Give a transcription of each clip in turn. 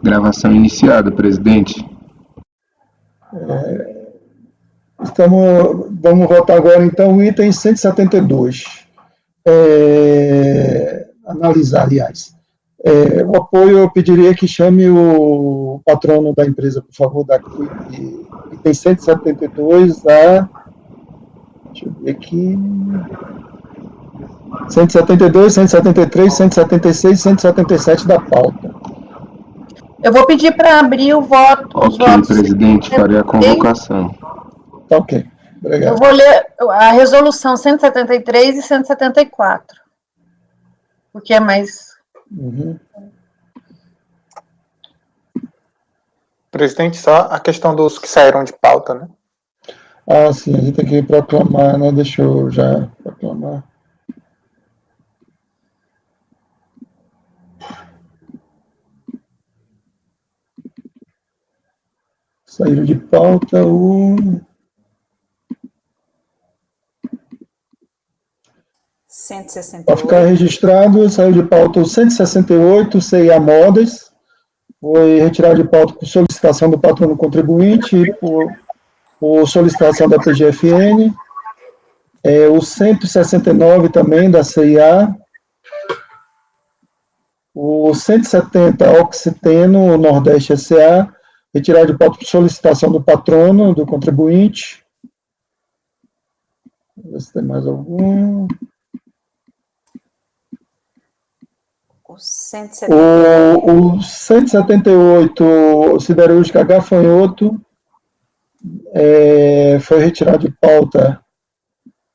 Gravação iniciada, presidente. Vamos votar agora, então, o item 172. Analisar, aliás. O apoio, eu pediria que chame o patrono da empresa, por favor, da item 172, deixa eu ver aqui, 172, 173, 176, 177 da pauta. Eu vou pedir para abrir o voto. Ok, presidente, farei a convocação. Tá ok, obrigado. Eu vou ler a resolução 173 e 174, porque é mais... Presidente, só a questão dos que saíram de pauta, né? Ah, sim, a gente tem que proclamar, né? Deixa eu já proclamar. Saíram de pauta o... 168. Para ficar registrado, saiu de pauta o 168, CIA Modas, foi retirado de pauta por solicitação do patrono contribuinte e por solicitação da PGFN, o 169 também da CIA, o 170 Oxiteno Nordeste SA, retirado de pauta por solicitação do patrono, do contribuinte. Vamos ver se tem mais algum. O 178. O 178, Siderúrgica Gafanhoto, foi retirado de pauta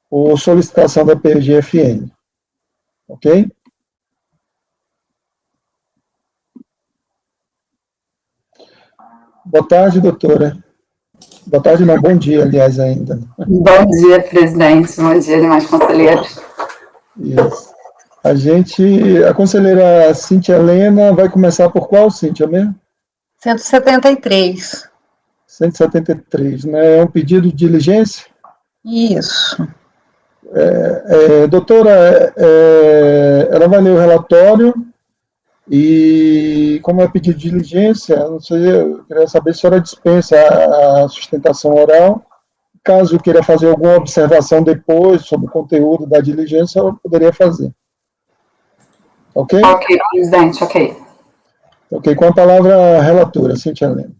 por solicitação da PGFN. Ok? Boa tarde, doutora. Boa tarde, não, bom dia, aliás, ainda. Bom dia, presidente. Bom dia, demais conselheiros. Isso. A conselheira Cíntia Helena vai começar por qual, Cíntia, mesmo? 173. 173, né? É um pedido de diligência? Isso. Doutora, ela vai ler o relatório e, como é pedido de diligência, não sei, eu queria saber se a senhora dispensa a sustentação oral. Caso queira fazer alguma observação depois sobre o conteúdo da diligência, ela poderia fazer. Ok? Ok, presidente, ok. Ok, com a palavra a relatora, Cíntia Helena.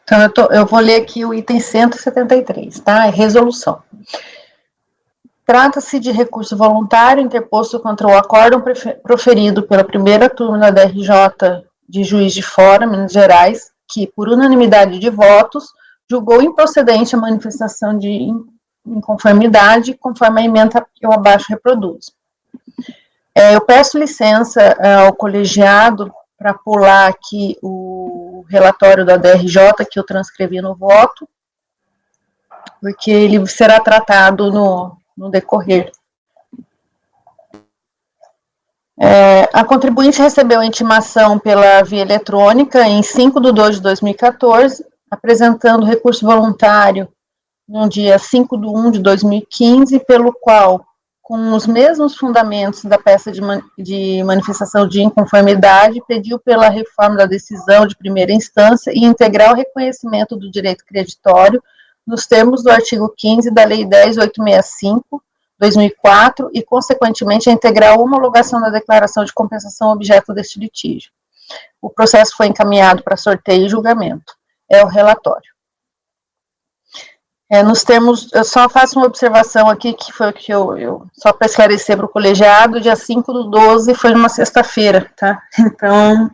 Então, eu vou ler aqui o item 173, tá? É resolução. Trata-se de recurso voluntário interposto contra o acórdão proferido pela primeira turma da DRJ de Juiz de Fora, Minas Gerais, que, por unanimidade de votos, julgou improcedente a manifestação de inconformidade, conforme a emenda que eu abaixo reproduzo. Eu peço licença ao colegiado para pular aqui o relatório da DRJ que eu transcrevi no voto, porque ele será tratado no decorrer. A contribuinte recebeu a intimação pela via eletrônica em 5/2/2014, apresentando recurso voluntário no dia 5/1/2015, pelo qual, com os mesmos fundamentos da peça de manifestação de inconformidade, pediu pela reforma da decisão de primeira instância e integral reconhecimento do direito creditório nos termos do artigo 15 da Lei 10.865/2004 e, consequentemente, a integral homologação da declaração de compensação objeto deste litígio. O processo foi encaminhado para sorteio e julgamento. É o relatório. Nos termos, eu só faço uma observação aqui, que foi o que só para esclarecer para o colegiado, dia 5/12 foi uma sexta-feira, tá? Então,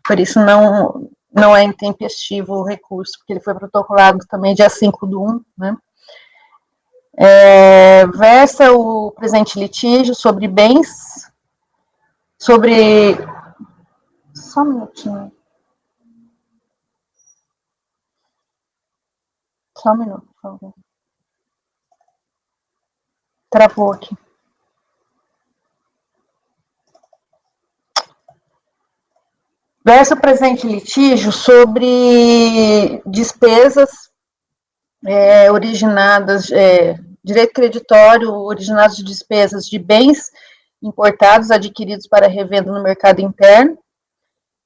por isso não é intempestivo o recurso, porque ele foi protocolado também dia 5/1, né? Versa o presente litígio sobre bens, sobre... Só um minutinho. Só um minuto, por favor. Travou aqui. Versa o presente litígio sobre despesas originadas, direito creditório originados de despesas de bens importados adquiridos para revenda no mercado interno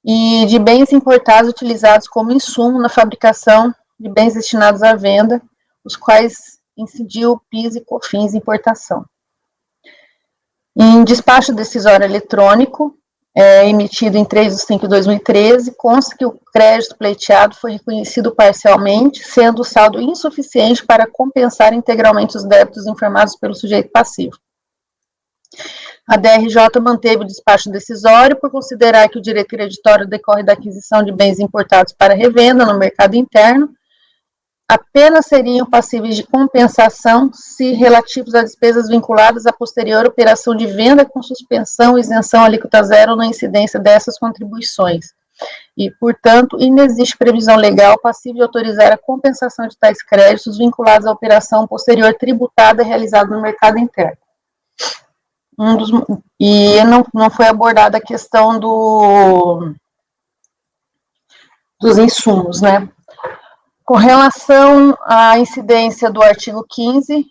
e de bens importados utilizados como insumo na fabricação de bens destinados à venda, os quais incidiu o PIS e COFINS importação. Em despacho decisório eletrônico, emitido em 3 de 5 de 2013, consta que o crédito pleiteado foi reconhecido parcialmente, sendo o saldo insuficiente para compensar integralmente os débitos informados pelo sujeito passivo. A DRJ manteve o despacho decisório por considerar que o direito creditório decorre da aquisição de bens importados para revenda no mercado interno, apenas seriam passíveis de compensação se relativos a despesas vinculadas à posterior operação de venda com suspensão, isenção alíquota zero na incidência dessas contribuições. E, portanto, inexiste previsão legal passível de autorizar a compensação de tais créditos vinculados à operação posterior tributada realizada no mercado interno. Não foi abordada a questão dos insumos, né? Com relação à incidência do artigo 15,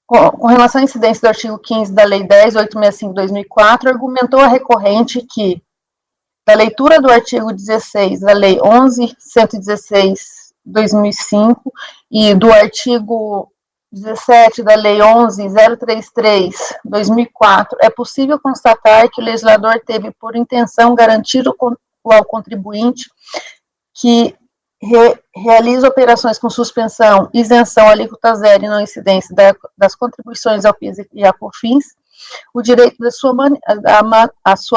com relação à incidência do artigo 15 da Lei 10.865/2004, argumentou a recorrente que, da leitura do artigo 16 da Lei 11.116/2005 e do artigo 17 da Lei 11.033/2004, é possível constatar que o legislador teve por intenção garantir ao contribuinte que realiza operações com suspensão, isenção, alíquota zero e não incidência das contribuições ao PIS e à COFINS, o direito da sua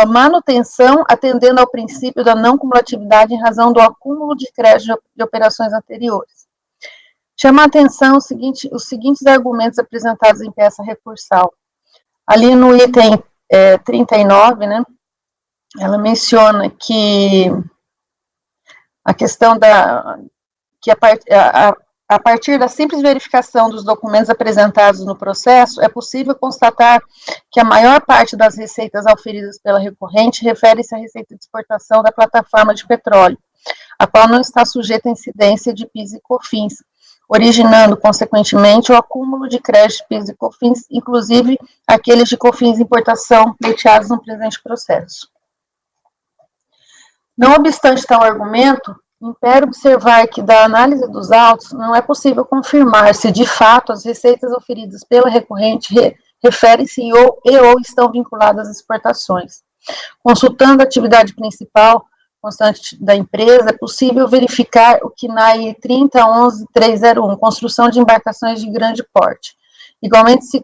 manutenção, atendendo ao princípio da não cumulatividade em razão do acúmulo de crédito de operações anteriores. Chama a atenção os seguintes argumentos apresentados em peça recursal. Ali no item 39, né, ela menciona que a questão que a partir da simples verificação dos documentos apresentados no processo, é possível constatar que a maior parte das receitas auferidas pela recorrente refere-se à receita de exportação da plataforma de petróleo, a qual não está sujeita à incidência de PIS e COFINS, originando, consequentemente, o acúmulo de créditos de PIS e COFINS, inclusive aqueles de COFINS de importação pleiteados no presente processo. Não obstante tal argumento, impere observar que, da análise dos autos, não é possível confirmar se, de fato, as receitas oferidas pela recorrente referem-se ou estão vinculadas às exportações. Consultando a atividade principal constante da empresa, é possível verificar o KNAI 30.11.301, construção de embarcações de grande porte. Igualmente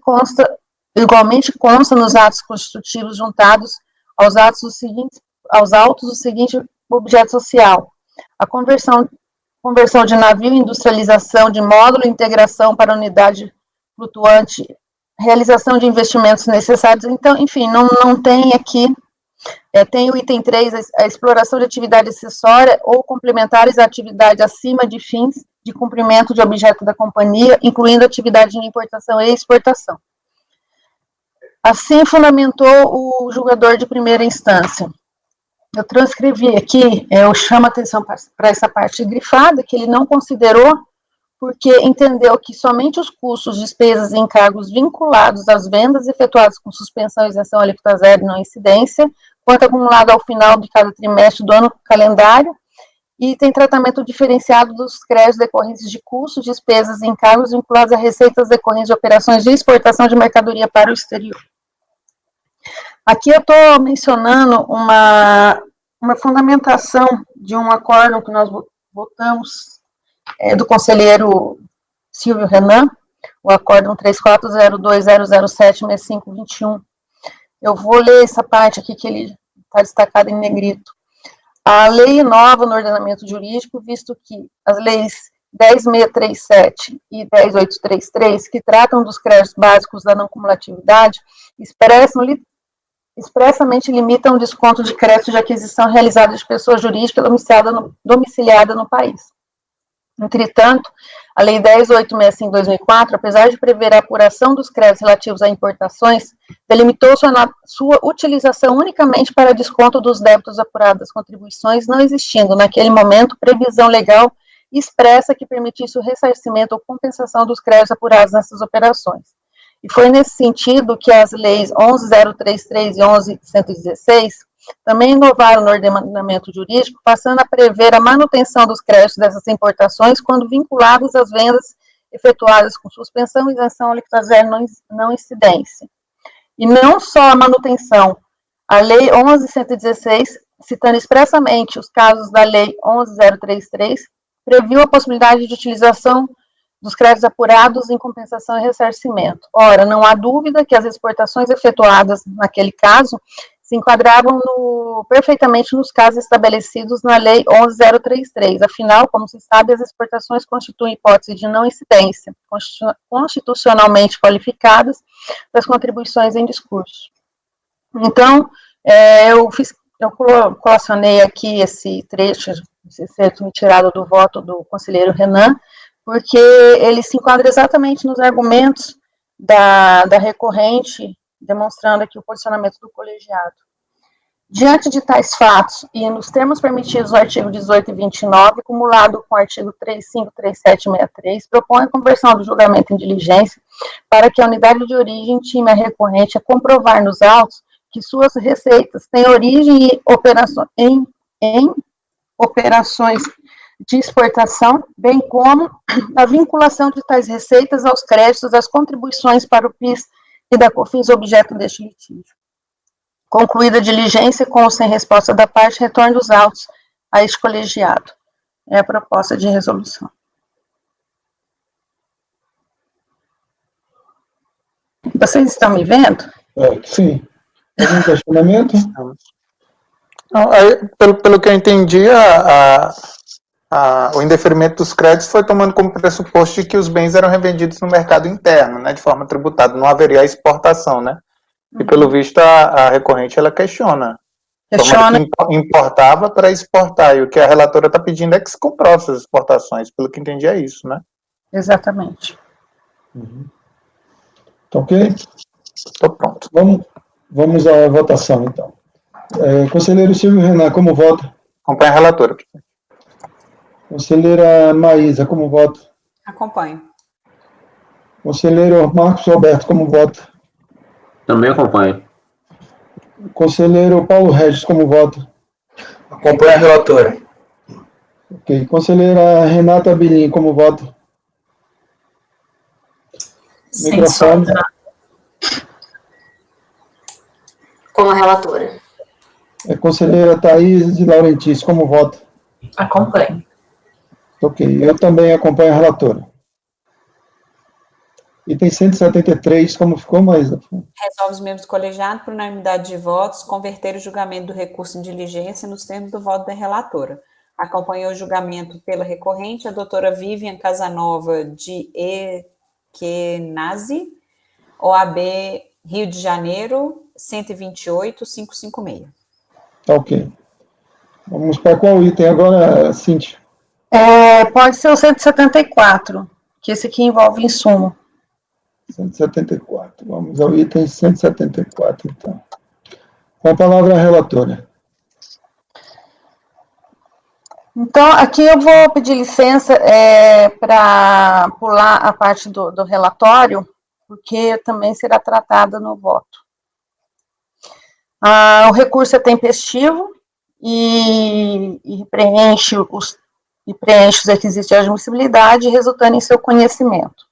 consta nos atos constitutivos juntados aos autos o seguinte objeto social: a conversão de navio, industrialização de módulo, integração para unidade flutuante, realização de investimentos necessários. Então, enfim, não tem aqui, tem o item 3, a exploração de atividade acessória ou complementares à atividade acima de fins de cumprimento de objeto da companhia, incluindo atividade de importação e exportação. Assim fundamentou o julgador de primeira instância. Eu transcrevi aqui, eu chamo a atenção para essa parte grifada, que ele não considerou, porque entendeu que somente os custos, despesas e encargos vinculados às vendas efetuadas com suspensão, isenção, alíquota zero e não incidência, quanto acumulado ao final de cada trimestre do ano calendário, e tem tratamento diferenciado dos créditos decorrentes de custos, despesas e encargos vinculados a receitas decorrentes de operações de exportação de mercadoria para o exterior. Aqui eu estou mencionando uma fundamentação de um acórdão que nós votamos do conselheiro Silvio Renan, o acórdão 340200076521. Eu vou ler essa parte aqui que ele está destacado em negrito. A lei inova no ordenamento jurídico, visto que as leis 10.637 e 10.833, que tratam dos créditos básicos da não cumulatividade, expressamente limitam o desconto de crédito de aquisição realizada de pessoa jurídica domiciliada no país. Entretanto, a Lei 10.865/2004, apesar de prever a apuração dos créditos relativos a importações, delimitou sua utilização unicamente para desconto dos débitos apurados das contribuições, não existindo, naquele momento, previsão legal expressa que permitisse o ressarcimento ou compensação dos créditos apurados nessas operações. E foi nesse sentido que as leis 11.033 e 11.116 também inovaram no ordenamento jurídico, passando a prever a manutenção dos créditos dessas importações quando vinculados às vendas efetuadas com suspensão, isenção, alíquota zero, não incidência. E não só a manutenção, a Lei 11.116, citando expressamente os casos da Lei 11.033, previu a possibilidade de utilização dos créditos apurados em compensação e ressarcimento. Ora, não há dúvida que as exportações efetuadas naquele caso se enquadravam perfeitamente nos casos estabelecidos na Lei 11.033. Afinal, como se sabe, as exportações constituem hipótese de não incidência, constitucionalmente qualificadas das contribuições em discurso. Então, eu colacionei aqui esse trecho, esse excerto tirado do voto do conselheiro Renan, porque ele se enquadra exatamente nos argumentos da recorrente, demonstrando aqui o posicionamento do colegiado. Diante de tais fatos, e nos termos permitidos no artigo 18 e 29, acumulado com o artigo 35, 37 e 63, propõe a conversão do julgamento em diligência para que a unidade de origem time a recorrente a comprovar nos autos que suas receitas têm origem em operações de exportação, bem como a vinculação de tais receitas aos créditos das contribuições para o PIS e da COFINS objeto deste litígio. Concluída a diligência, com ou sem resposta da parte, retorno dos autos a este colegiado. É a proposta de resolução. Vocês estão me vendo? Sim. Algum questionamento? Não, aí, pelo que eu entendi, o indeferimento dos créditos foi tomando como pressuposto de que os bens eram revendidos no mercado interno, né, de forma tributada, não haveria exportação, né? E pelo visto a recorrente ela questiona. Que importava para exportar, e o que a relatora está pedindo é que se comprove essas exportações, pelo que entendi é isso, né? Exatamente. Tá ok? Estou pronto. Vamos à votação, então. Conselheiro Silvio Renan, como vota? Acompanhe a relatora. Conselheira Maísa, como vota? Acompanho. Conselheiro Marcos Roberto, como vota? Também acompanho. Conselheiro Paulo Regis, como vota? Acompanho a relatora. Ok. Conselheira Renata Bilim, como vota? Microfone. Como relatora. Conselheira Thaís de Laurentiis, como vota? Acompanho. Ok. Eu também acompanho a relatora. Item 173, como ficou, Maísa? Resolve os membros do colegiado, por unanimidade de votos, converter o julgamento do recurso em diligência nos termos do voto da relatora. Acompanhou o julgamento pela recorrente a doutora Vivian Casanova de Equenazzi, OAB Rio de Janeiro, 128.556. Tá ok. Vamos para qual item agora, Cíntia? Pode ser o 174, que esse aqui envolve insumo. 174. Vamos ao item 174, então. Com a palavra a relatora. Então, aqui eu vou pedir licença para pular a parte do relatório, porque também será tratada no voto. O recurso é tempestivo e preenche os requisitos de admissibilidade, resultando em seu conhecimento.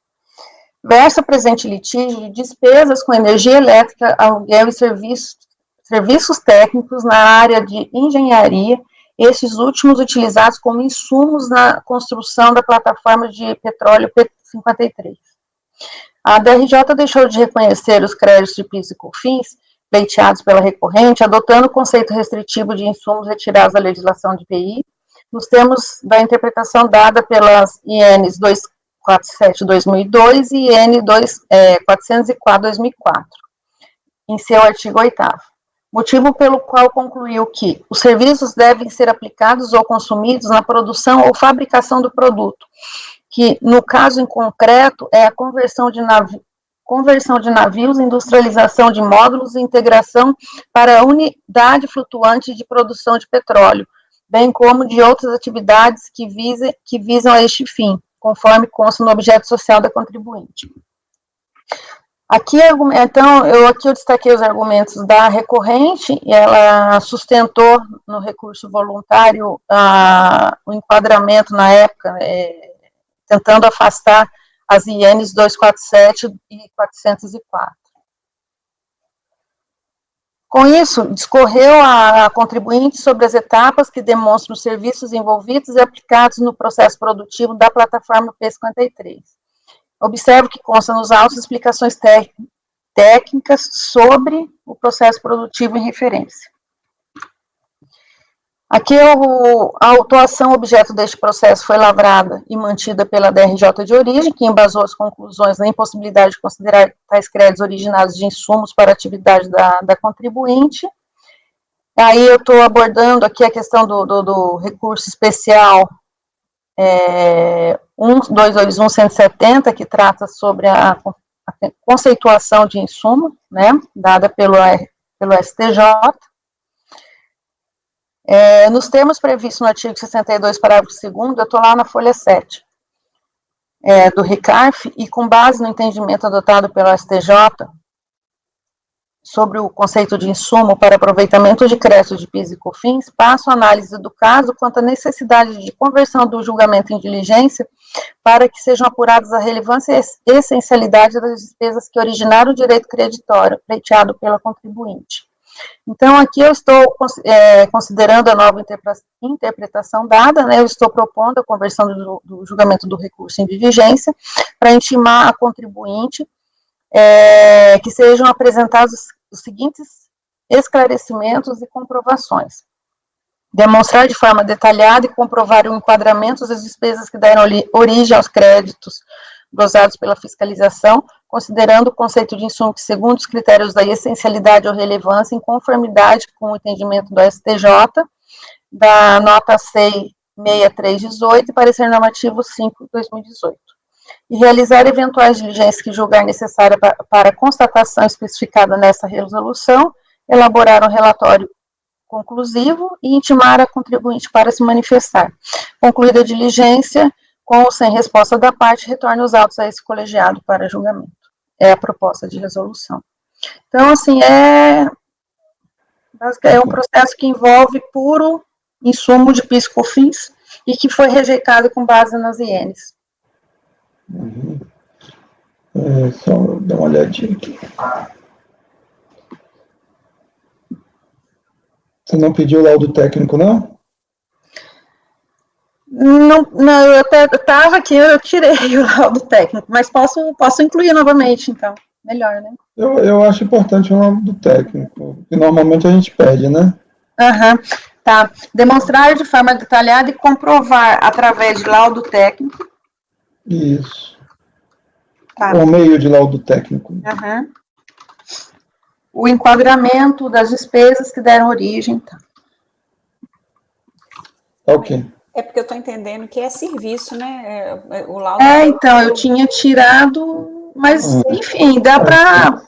Versa presente litígio de despesas com energia elétrica, aluguel e serviços técnicos na área de engenharia, estes últimos utilizados como insumos na construção da plataforma de petróleo P53. A DRJ deixou de reconhecer os créditos de PIS e COFINS pleiteados pela recorrente, adotando o conceito restritivo de insumos retirados da legislação de PI, nos termos da interpretação dada pelas INs 247/2002 e IN 404/2004, em seu artigo 8º. Motivo pelo qual concluiu que os serviços devem ser aplicados ou consumidos na produção ou fabricação do produto, que, no caso em concreto, é a conversão de navios, industrialização de módulos e integração para a unidade flutuante de produção de petróleo, bem como de outras atividades que visam a este fim, conforme consta no objeto social da contribuinte. Aqui, então, eu destaquei os argumentos da recorrente, e ela sustentou no recurso voluntário o enquadramento na época, tentando afastar as INs 247 e 404. Com isso, discorreu a contribuinte sobre as etapas que demonstram os serviços envolvidos e aplicados no processo produtivo da plataforma P53. Observo que consta nos autos explicações técnicas sobre o processo produtivo em referência. Aqui, a autuação objeto deste processo foi lavrada e mantida pela DRJ de origem, que embasou as conclusões na impossibilidade de considerar tais créditos originados de insumos para a atividade da contribuinte. Aí eu estou abordando aqui a questão do recurso especial 2221-170, que trata sobre a conceituação de insumo, né, dada pelo STJ. Nos termos previstos no artigo 62, parágrafo 2º, eu estou lá na folha 7 do RICARF, e com base no entendimento adotado pelo STJ sobre o conceito de insumo para aproveitamento de crédito de PIS e COFINS, passo a análise do caso quanto à necessidade de conversão do julgamento em diligência para que sejam apuradas a relevância e essencialidade das despesas que originaram o direito creditório pleiteado pela contribuinte. Então, aqui eu estou considerando a nova interpretação dada, né, eu estou propondo a conversão do julgamento do recurso em diligência para intimar a contribuinte que sejam apresentados os seguintes esclarecimentos e comprovações. Demonstrar de forma detalhada e comprovar o enquadramento das despesas que deram origem aos créditos gozados pela fiscalização, considerando o conceito de insumo que, segundo os critérios da essencialidade ou relevância, em conformidade com o entendimento do STJ, da nota 66318 e parecer normativo 5/2018. E realizar eventuais diligências que julgar necessária para a constatação especificada nessa resolução, elaborar um relatório conclusivo e intimar a contribuinte para se manifestar. Concluída a diligência, com ou sem resposta da parte, retorne os autos a esse colegiado para julgamento. É a proposta de resolução. Então, assim, é um processo que envolve puro insumo de PIS e COFINS e que foi rejeitado com base nas INs. Só dar uma olhadinha aqui. Você não pediu o laudo técnico, não? Não, eu até estava aqui, eu tirei o laudo técnico, mas posso incluir novamente, então, melhor, né? Eu acho importante o laudo técnico, que normalmente a gente pede, né? Tá. Demonstrar de forma detalhada e comprovar através de laudo técnico. Isso. Tá. Por meio de laudo técnico. O enquadramento das despesas que deram origem. Tá. Ok. É porque eu estou entendendo que é serviço, né? O laudo. Então, eu tinha tirado, mas, enfim, dá para.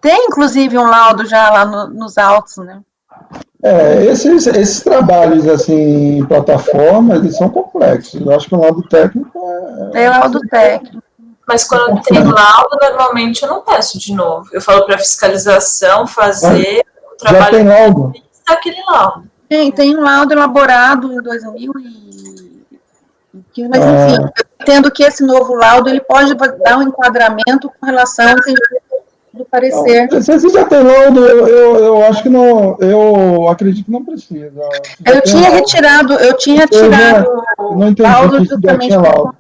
Tem, inclusive, um laudo já lá nos autos, né? Esses trabalhos, assim, em plataforma, eles são complexos. Eu acho que o laudo técnico é laudo técnico. Mas quando tem laudo, normalmente eu não peço de novo. Eu falo para a fiscalização fazer o trabalho. Já tem laudo? Daquele laudo. Tem um laudo elaborado em 2000 mas, enfim, eu entendo que esse novo laudo, ele pode dar um enquadramento com relação ao do parecer. Não, se já tem laudo, eu acho que não, eu acredito que não precisa. Eu tinha tirado não entendi laudo que já tinha laudo.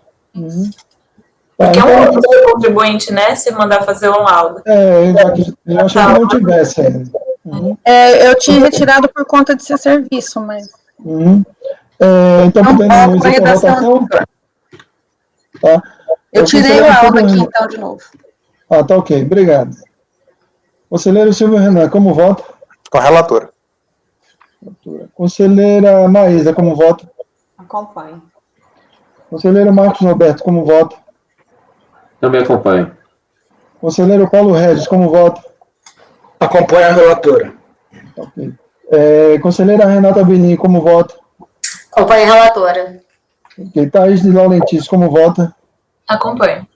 Porque é um do contribuinte, né, se mandar fazer um laudo. Eu achei que não tivesse ainda. Eu tinha retirado por conta de ser serviço, mas... Então, podemos ir para a votação? Tá. Eu tirei o laudo aqui, então, de novo. Tá ok, obrigado. Conselheiro Silvio Renan, como vota? Com a relatora. Conselheira Maísa, como vota? Acompanho. Conselheiro Marcos Roberto, como vota? Também acompanho. Conselheiro Paulo Regis, como vota? Acompanho a relatora. Ok. Conselheira Renata Benin, como vota? Acompanho a relatora. Ok. Thaís de Laurentiis, como vota? Acompanho.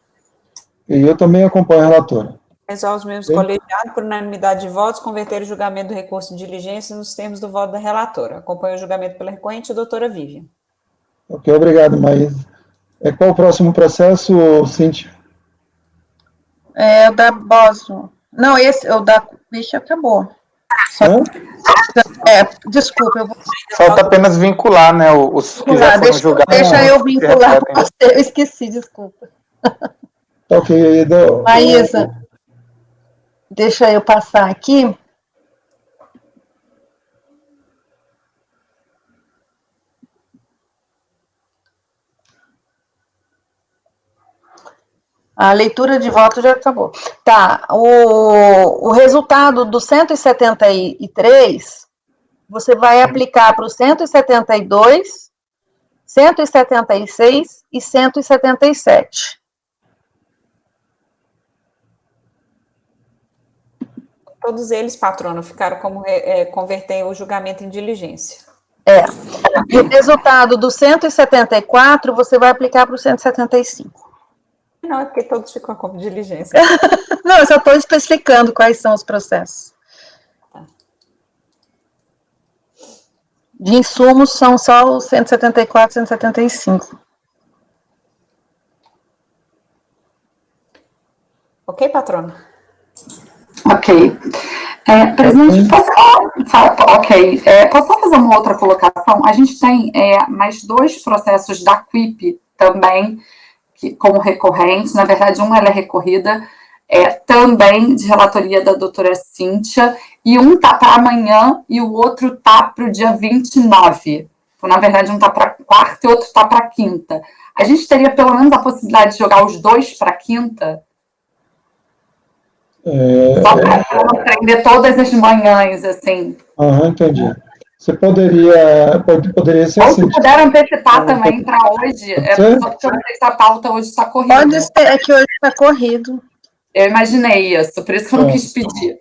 E eu também acompanho a relatora. Resolve os membros Sim. colegiados, por unanimidade de votos, converter o julgamento do recurso em diligência nos termos do voto da relatora. Acompanha o julgamento pela recorrente a doutora Vivian. Ok, obrigado, Maísa. Qual o próximo processo, Cíntia? É o da Boston. Não, esse, o da Vixe, acabou. Hã? Desculpa, eu vou Falta apenas vincular, né, os que já foram julgados. deixa eu vincular que com você, eu esqueci, desculpa. Ok, Maísa, deixa eu passar aqui. A leitura de voto já acabou. Tá, o resultado do 173, você vai aplicar para o 172, 176 e 177. Todos eles, patrona, ficaram como converter o julgamento em diligência. E o resultado do 174, você vai aplicar para o 175. Não, é porque todos ficam como diligência. Não, eu só estou especificando quais são os processos. De insumos, são só os 174 e 175. Ok, patrona? Ok. Presidente, posso só fazer uma outra colocação? A gente tem mais 2 processos da QIP também, como recorrentes. Na verdade, uma ela é recorrida, também de relatoria da doutora Cíntia, e um está para amanhã e o outro está para o dia 29. Então, na verdade, um está para quarta e o outro está para quinta. A gente teria pelo menos a possibilidade de jogar os 2 para quinta? Só para não aprender todas as manhãs, assim. Entendi. Você poderia ser Ou assim. se puder antecipar também para hoje, só porque eu não sei se a pauta hoje está corrida. Pode ser, é que hoje está corrido. Eu imaginei isso, por isso que eu não quis pedir.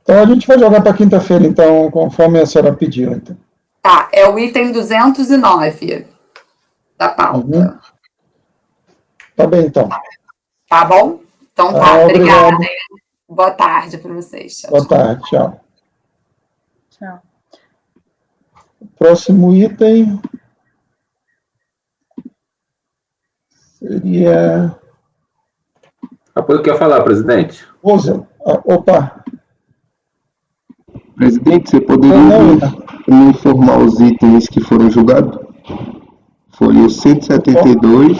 Então, a gente vai jogar para quinta-feira, então, conforme a senhora pediu. Então. Tá, é o item 209 da pauta. Tá bem, então. Tá bom? Então tá, obrigada. Obrigado. Boa tarde para vocês. Tchau, Boa tarde, tchau. Tchau. Próximo item seria... Apoio que eu falar, presidente. Opa. Presidente, você poderia me informar os itens que foram julgados? Foi o 172.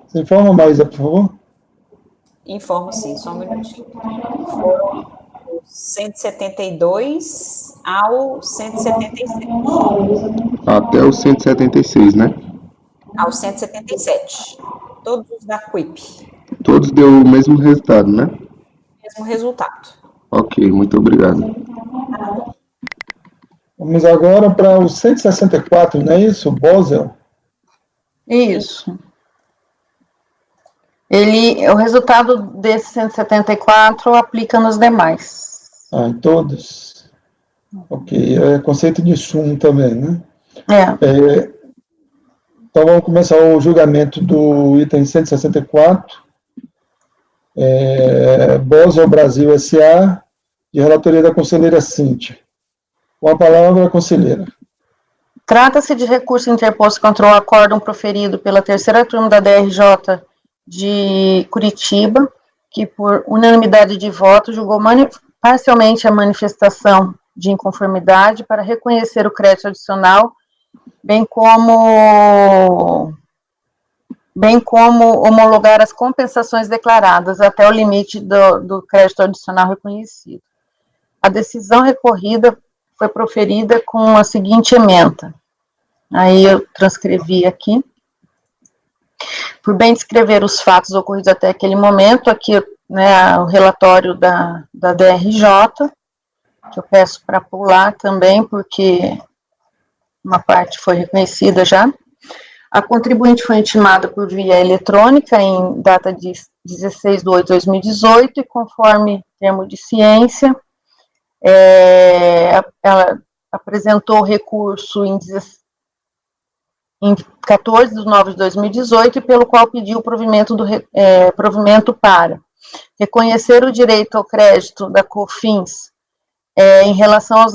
Você informa, Maísa, por favor? Informo sim, só um minutinho. Foram 172 ao 177. Até o 176, né? Ao 177. Todos os da QUIP. Todos deu o mesmo resultado, né? Mesmo resultado. Ok, muito obrigado. Vamos agora para o 164, não é isso? Bosel? Isso. O resultado desse 174 aplica nos demais. Em todos? Ok, é conceito de sumo também, né? Então, vamos começar o julgamento do item 164. Bosel Brasil S.A., de relatoria da conselheira Cíntia. Com a palavra, conselheira. Trata-se de recurso interposto contra o acórdão proferido pela terceira turma da DRJ de Curitiba, que por unanimidade de voto julgou parcialmente a manifestação de inconformidade para reconhecer o crédito adicional, bem como homologar as compensações declaradas até o limite do crédito adicional reconhecido. A decisão recorrida foi proferida com a seguinte ementa. Aí eu transcrevi aqui. Por bem descrever os fatos ocorridos até aquele momento, aqui, né, o relatório da DRJ, que eu peço para pular também, porque uma parte foi reconhecida já. A contribuinte foi intimada por via eletrônica em data de 16/8/2018 e conforme termo de ciência, ela apresentou recurso em 14/9/2018 e pelo qual pediu provimento para reconhecer o direito ao crédito da COFINS em relação aos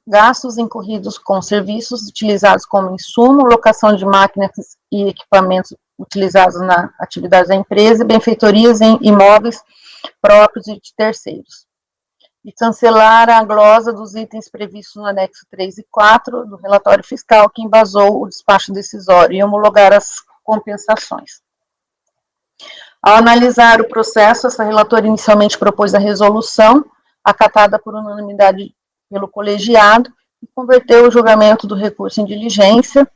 gastos incorridos com serviços utilizados como insumo, locação de máquinas e equipamentos utilizados na atividade da empresa, benfeitorias em imóveis próprios e de terceiros. E cancelar a glosa dos itens previstos no anexo 3 e 4 do relatório fiscal que embasou o despacho decisório e homologar as compensações. Ao analisar o processo, essa relatora inicialmente propôs a resolução, acatada por unanimidade pelo colegiado, e converteu o julgamento do recurso em diligência.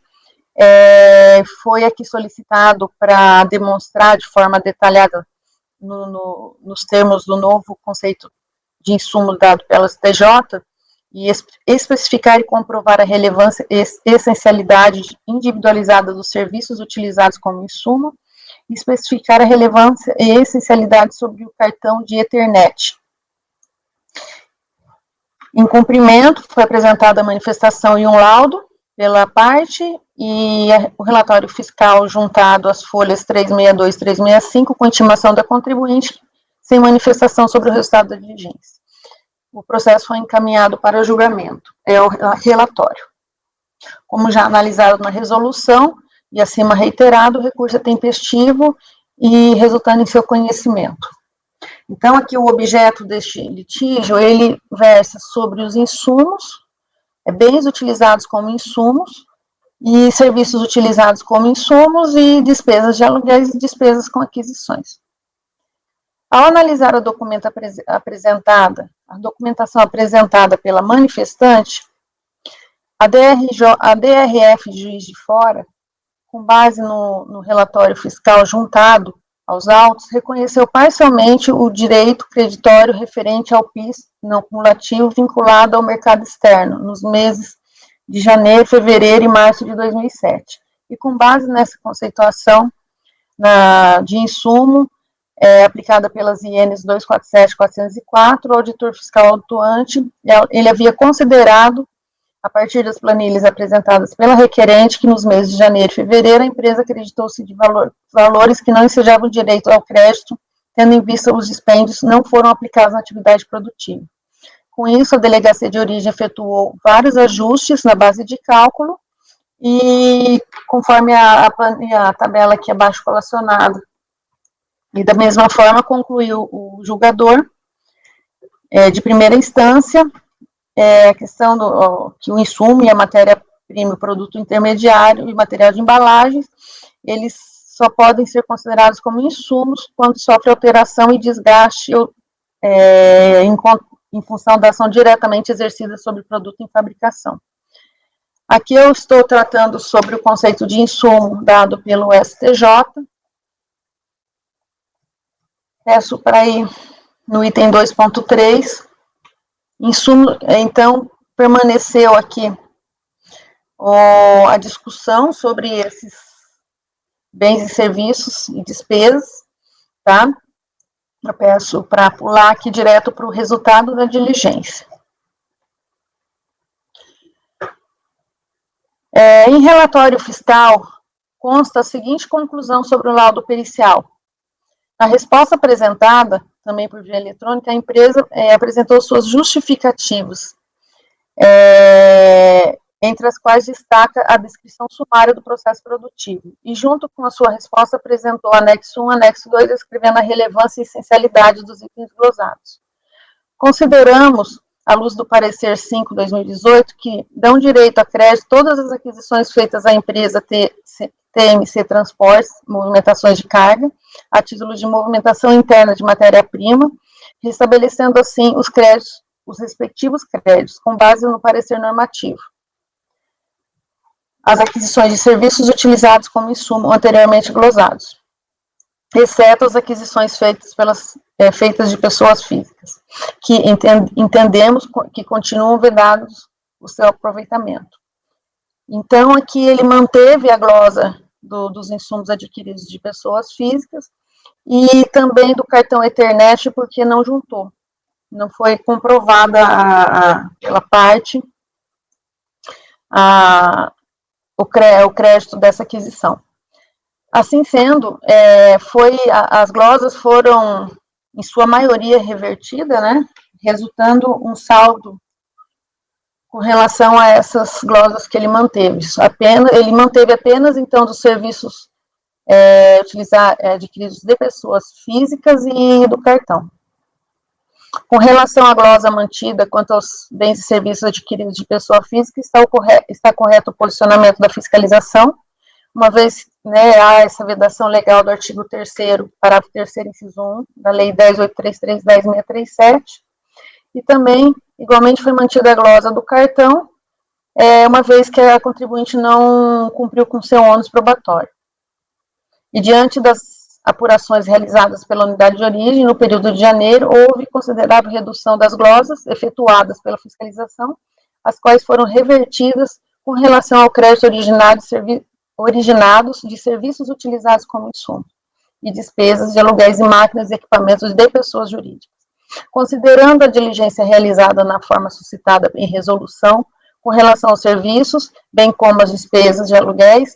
Foi aqui solicitado para demonstrar de forma detalhada nos termos do novo conceito de insumo dado pela STJ, e especificar e comprovar a relevância e essencialidade individualizada dos serviços utilizados como insumo, e especificar a relevância e essencialidade sobre o cartão de Ethernet. Em cumprimento, foi apresentada a manifestação e um laudo pela parte, e o relatório fiscal juntado às folhas 362 e 365, com intimação da contribuinte, sem manifestação sobre o resultado da diligência. O processo foi encaminhado para julgamento. É o relatório. Como já analisado na resolução, e acima reiterado, o recurso é tempestivo e resultando em seu conhecimento. Então, aqui o objeto deste litígio, ele versa sobre os insumos, bens utilizados como insumos, e serviços utilizados como insumos, e despesas de aluguéis e despesas com aquisições. Ao analisar a documentação apresentada pela manifestante, a DRF de Juiz de Fora, com base no relatório fiscal juntado aos autos, reconheceu parcialmente o direito creditório referente ao PIS não cumulativo vinculado ao mercado externo, nos meses de janeiro, fevereiro e março de 2007. E com base nessa conceituação de insumo, aplicada pelas INs 247 e 404, o auditor fiscal autuante, ele havia considerado, a partir das planilhas apresentadas pela requerente, que nos meses de janeiro e fevereiro a empresa acreditou-se de valores que não ensejavam direito ao crédito, tendo em vista os dispêndios não foram aplicados na atividade produtiva. Com isso, a Delegacia de Origem efetuou vários ajustes na base de cálculo e, conforme a tabela aqui abaixo colacionada, e da mesma forma concluiu o julgador de primeira instância, a questão que o insumo e a matéria-prima, o produto intermediário e material de embalagens, eles só podem ser considerados como insumos quando sofre alteração e desgaste em função da ação diretamente exercida sobre o produto em fabricação. Aqui eu estou tratando sobre o conceito de insumo dado pelo STJ. Peço para ir no item 2.3. Insumo, então, permaneceu aqui a discussão sobre esses bens e serviços e despesas, tá? Eu peço para pular aqui direto para o resultado da diligência. Em relatório fiscal, consta a seguinte conclusão sobre o laudo pericial. Na resposta apresentada, também por via eletrônica, a empresa apresentou suas justificativas, entre as quais destaca a descrição sumária do processo produtivo, e junto com a sua resposta apresentou anexo 1, anexo 2, descrevendo a relevância e essencialidade dos itens glosados. Consideramos, à luz do parecer 5/2018, que dão direito a crédito todas as aquisições feitas à empresa TMC Transportes, movimentações de carga, a título de movimentação interna de matéria-prima, restabelecendo assim os créditos, os respectivos créditos, com base no parecer normativo. As aquisições de serviços utilizados como insumo anteriormente glosados, exceto as aquisições feitas de pessoas físicas, que entendemos que continuam vedados o seu aproveitamento. Então, aqui ele manteve a glosa dos insumos adquiridos de pessoas físicas e também do cartão Ethernet, porque não juntou. Não foi comprovada pela parte o crédito dessa aquisição. Assim sendo, as glosas foram em sua maioria revertida, né, resultando um saldo com relação a essas glosas que ele manteve. Ele manteve apenas, então, dos serviços adquiridos de pessoas físicas e do cartão. Com relação à glosa mantida quanto aos bens e serviços adquiridos de pessoa física, está correto o posicionamento da fiscalização, uma vez, né, há essa vedação legal do artigo 3º, parágrafo 3º, inciso 1, da Lei 10.833, 10.637, e também, igualmente, foi mantida a glosa do cartão, uma vez que a contribuinte não cumpriu com seu ônus probatório. E diante das apurações realizadas pela unidade de origem, no período de janeiro, houve considerável redução das glosas efetuadas pela fiscalização, as quais foram revertidas com relação ao crédito originados de serviços utilizados como insumo e despesas de aluguéis de máquinas e equipamentos de pessoas jurídicas. Considerando a diligência realizada na forma suscitada em resolução, com relação aos serviços, bem como as despesas de aluguéis,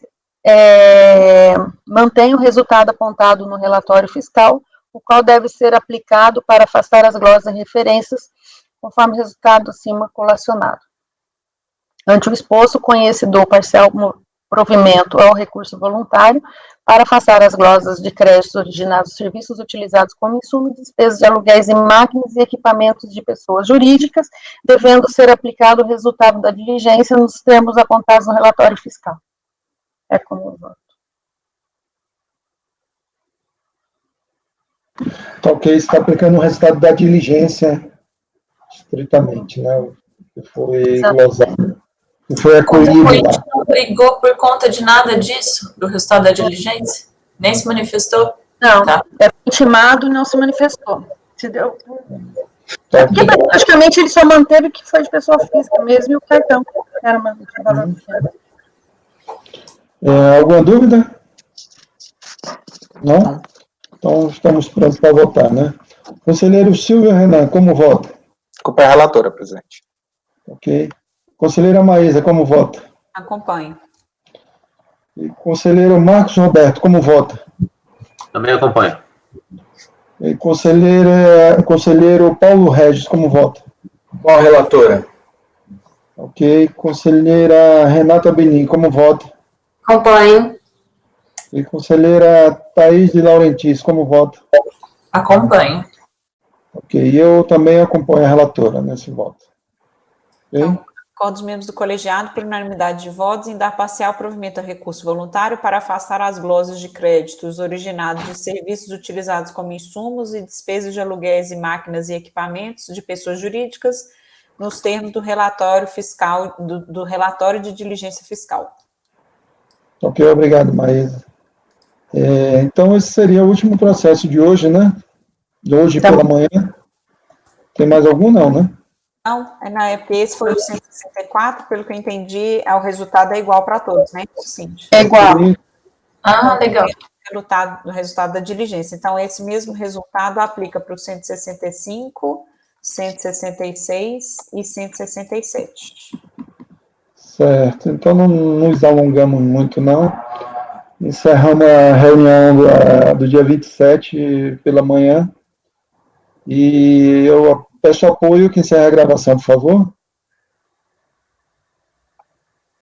mantém o resultado apontado no relatório fiscal, o qual deve ser aplicado para afastar as glosas referências, conforme o resultado acima colacionado. Ante o exposto, conhecedor parcial provimento ao recurso voluntário para afastar as glosas de créditos originados de serviços utilizados como insumo e despesas de aluguéis em máquinas e equipamentos de pessoas jurídicas, devendo ser aplicado o resultado da diligência nos termos apontados no relatório fiscal. É como eu voto. Tá ok, está aplicando o resultado da diligência, estritamente, né? Que foi glosado, que foi acolhido lá. Não brigou por conta de nada disso, do resultado da diligência? Nem se manifestou? Não, Tá. intimado e não se manifestou. Se deu. Tá. Porque praticamente ele só manteve o que foi de pessoa física mesmo e o cartão. Era uma valor pequeno. Alguma dúvida? Não? Então, estamos prontos para votar, né? Conselheiro Silvio Renan, como vota? Culpa é a relatora, presidente. Ok. Conselheira Maísa, como vota? Acompanho. E conselheiro Marcos Roberto, como vota? Também acompanho. E conselheiro Paulo Regis, como vota? Com a relatora. Ok. Conselheira Renata Benin, como vota? Acompanho. E conselheira Thaís de Laurentiis, como vota? Acompanho. Ok. Eu também acompanho a relatora nesse voto. Ok? Então, acordo dos membros do colegiado por unanimidade de votos em dar parcial provimento a recurso voluntário para afastar as glosas de créditos originados de serviços utilizados como insumos e despesas de aluguéis e máquinas e equipamentos de pessoas jurídicas nos termos do relatório fiscal, do relatório de diligência fiscal. Ok, obrigado, Maísa. Então, esse seria o último processo de hoje, né? De hoje pela manhã. Tem mais algum? Não, né? Não, porque esse foi o 164, pelo que eu entendi, o resultado é igual para todos, né? Sim. É igual. Ah, legal. O resultado da diligência. Então, esse mesmo resultado aplica para o 165, 166 e 167. Certo. Então, não nos alongamos muito, não. Encerramos a reunião do dia 27 pela manhã. E eu peço apoio que encerre a gravação, por favor.